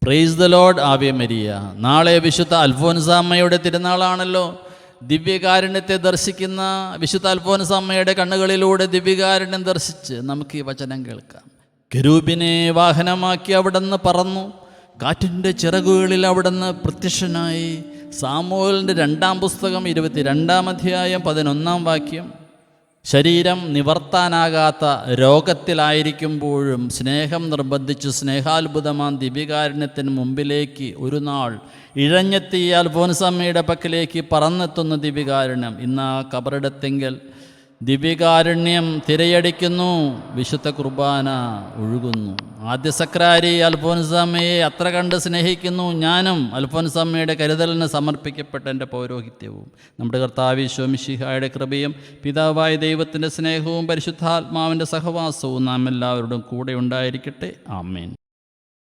Praise the Lord. Ave Maria. നാളെ വിശുദ്ധ അൽഫോൻസാമ്മയുടെ തിരുനാളാണല്ലോ. ദിവ്യകാരുണ്യത്തെ ദർശിക്കുന്ന വിശുദ്ധ അൽഫോൻസാമ്മയുടെ കണ്ണുകളിലൂടെ ദിവ്യകാരുണ്യം ദർശിച്ച് നമുക്ക് ഈ വചനം കേൾക്കാം. കെരൂബിനെ വാഹനമാക്കി അവിടുന്ന് പറന്നു, കാറ്റിൻ്റെ ചിറകുകളിൽ അവിടുന്ന് പ്രത്യക്ഷനായി. സാമുവേലിൻ്റെ 2-ാം പുസ്തകം 22-ാം അധ്യായം 11-ാം വാക്യം. ശരീരം നിവർത്താനാകാത്ത രോഗത്തിലായിരിക്കുമ്പോഴും സ്നേഹം നിർബന്ധിച്ച് സ്നേഹാത്ഭുതമാം ദിവ്യകാരുണ്യത്തിന് മുമ്പിലേക്ക് ഒരു നാൾ ഇഴഞ്ഞെത്തിയ അൽഫോൻസാമ്മയുടെ പക്കലേക്ക് പറന്നെത്തുന്ന ദിവ്യകാരുണ്യം ഇന്ന് ആ കബറിടത്തെങ്കിൽ ദിവ്യകാരുണ്യം തിരയടിക്കുന്നു. വിശുദ്ധ കുർബാന ഒഴുകുന്നു. ആദ്യ സക്രാരി അൽഫോൻസാമ്മയെ അത്ര കണ്ട് സ്നേഹിക്കുന്നു. ഞാനും അൽഫോൻസാമ്മയുടെ കരുതലിന് സമർപ്പിക്കപ്പെട്ട എൻ്റെ പൗരോഹിത്യവും നമ്മുടെ കർത്താവ് ഈശോ മിശിഹായുടെ കൃപയും പിതാവായ ദൈവത്തിൻ്റെ സ്നേഹവും പരിശുദ്ധാത്മാവിൻ്റെ സഹവാസവും നാം എല്ലാവരോടും കൂടെ ഉണ്ടായിരിക്കട്ടെ. ആമേൻ.